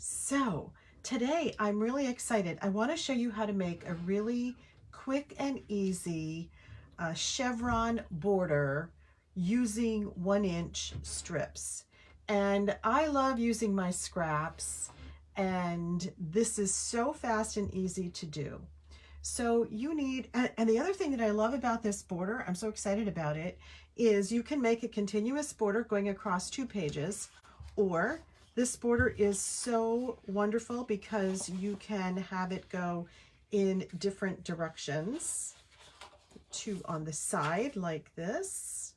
So today I'm really excited. I want to show you how to make a really quick and easy chevron border using 1-inch strips. And I love using my scraps, and this is so fast and easy to do. So you need, and the other thing that I love about this border, I'm so excited about it, is you can make a continuous border going across 2 pages, or this border is so wonderful because you can have it go in different directions, 2 on the side like this,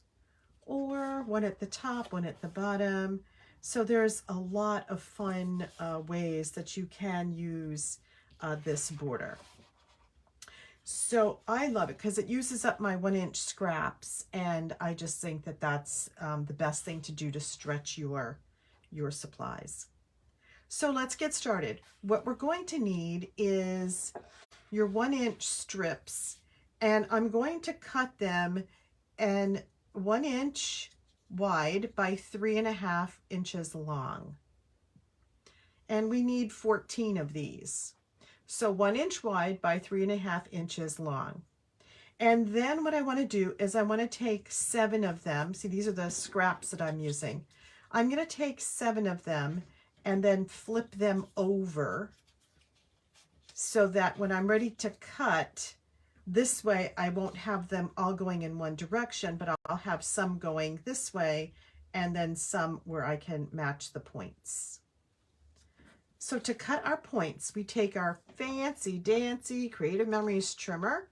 or 1 at the top, 1 at the bottom. So there's a lot of fun ways that you can use this border. So I love it because it uses up my 1-inch scraps, and I just think that that's the best thing to do to stretch your supplies. So let's get started. What we're going to need is your 1-inch strips, and I'm going to cut them and 1 inch wide by 3.5 inches long. And we need 14 of these. So 1 inch wide by 3.5 inches long. And then what I want to do is I want to take 7 of them. See, these are the scraps that I'm using. I'm going to take 7 of them and then flip them over so that when I'm ready to cut, this way I won't have them all going in one direction, but I'll have some going this way and then some where I can match the points. So to cut our points, we take our fancy dancy Creative Memories trimmer,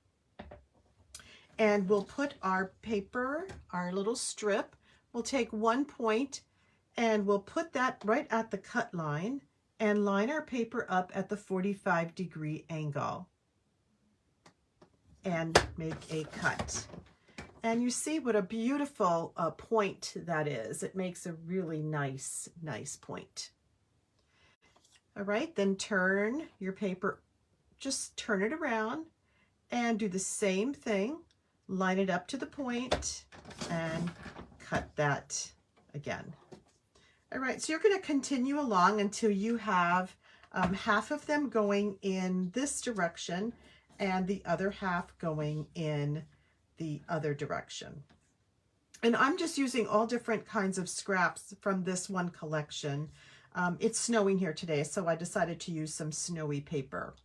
and we'll put our paper, our little strip, we'll take 1 point and we'll put that right at the cut line and line our paper up at the 45-degree angle and make a cut. And you see what a beautiful point that is. It makes a really nice point. All right, then turn your paper, just turn it around and do the same thing. Line it up to the point and cut that again. All right, so you're going to continue along until you have half of them going in this direction and the other half going in the other direction. And I'm just using all different kinds of scraps from this one collection. It's snowing here today, so I decided to use some snowy paper.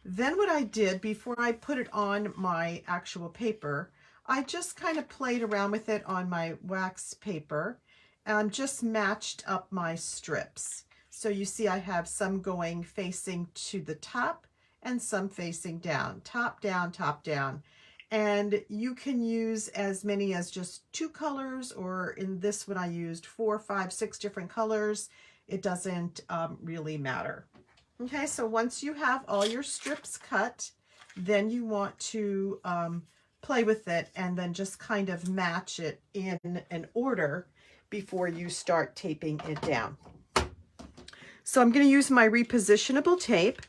Then what I did before I put it on my actual paper, I just kind of played around with it on my wax paper and just matched up my strips. So you see I have some going facing to the top and some facing down, top down, top down. And you can use as many as just 2 colors, or in this one I used 4, 5, 6 different colors. It doesn't really matter. Okay, so once you have all your strips cut, then you want to play with it and then just kind of match it in an order before you start taping it down. So I'm going to use my repositionable tape,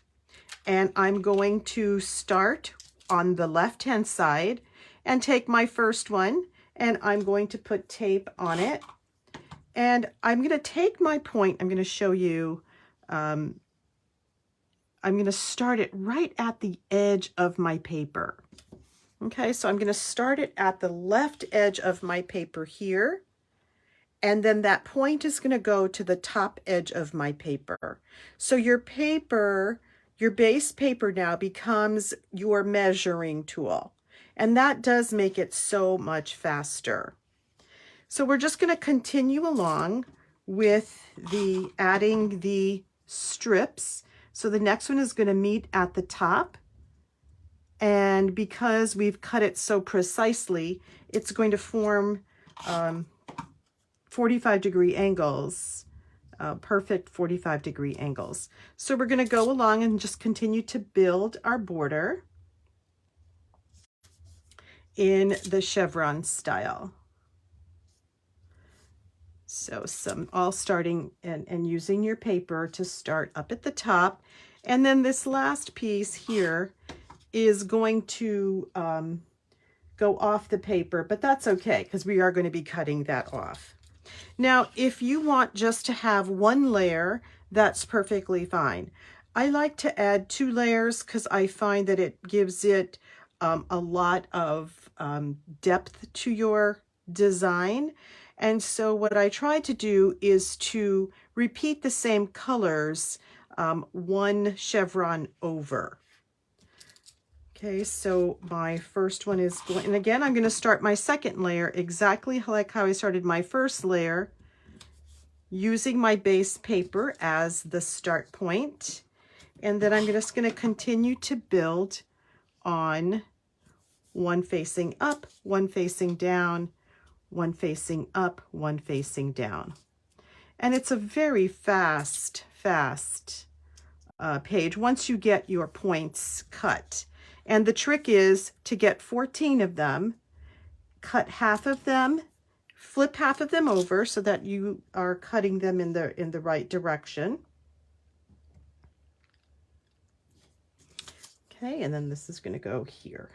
and I'm going to start on the left-hand side and take my first one, and I'm going to put tape on it. And I'm going to take my point, I'm going to show you, I'm going to start it right at the edge of my paper. Okay, so I'm going to start it at the left edge of my paper here, and then that point is going to go to the top edge of my paper. So your paper, your base paper now becomes your measuring tool, and that does make it so much faster. So we're just going to continue along with adding the strips. So the next one is going to meet at the top, and because we've cut it so precisely, it's going to form 45-degree angles. Perfect 45-degree angles. So we're going to go along and just continue to build our border in the chevron style. So all starting and using your paper to start up at the top. And then this last piece here is going to go off the paper, but that's okay because we are going to be cutting that off. Now, if you want just to have one layer that's perfectly fine. I like to add 2 layers because I find that it gives it a lot of depth to your design. And so what I try to do is to repeat the same colors 1 chevron over. Okay, so my first one is going, and again, I'm going to start my second layer exactly like how I started my first layer, using my base paper as the start point. And then I'm just going to continue to build on 1 facing up, 1 facing down, 1 facing up, 1 facing down. And it's a very fast page once you get your points cut. And the trick is to get 14 of them, cut half of them, flip half of them over so that you are cutting them in the right direction. Okay, and then this is going to go here.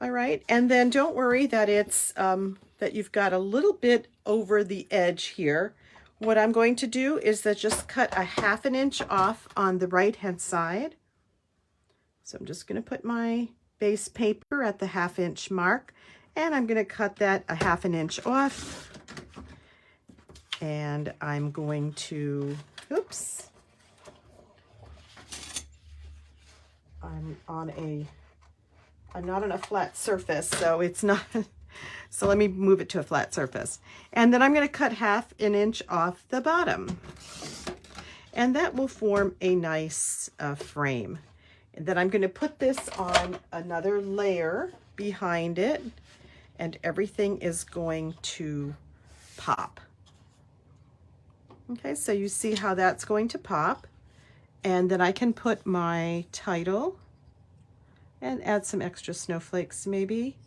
All right, and then don't worry that it's that you've got a little bit over the edge here. What I'm going to do is that just cut a 1/2 inch off on the right hand side. So I'm just going to put my base paper at the 1/2 inch mark, and I'm going to cut that a 1/2 inch off. And I'm going to, oops, I'm not on a flat surface, so it's not, so let me move it to a flat surface. And then I'm going to cut 1/2 inch off the bottom. And that will form a nice frame. And then I'm going to put this on another layer behind it, and everything is going to pop. Okay, so you see how that's going to pop. And then I can put my title and add some extra snowflakes maybe.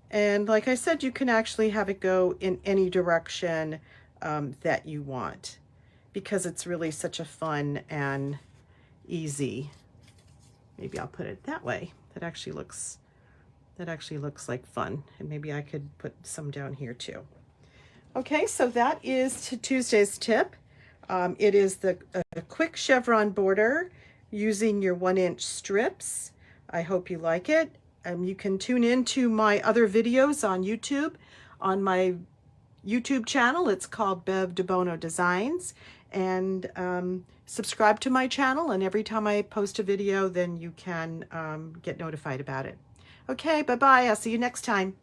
And like I said, you can actually have it go in any direction that you want, because it's really such a fun and easy. Maybe I'll put it that way. That actually looks like fun. And maybe I could put some down here too. Okay, so that is Tuesday's tip. It is a quick chevron border using your 1-inch strips. I hope you like it. You can tune in to my other videos on YouTube. On my YouTube channel, it's called Bev DeBono Designs. And subscribe to my channel, and every time I post a video, then you can get notified about it. Okay, bye-bye. I'll see you next time.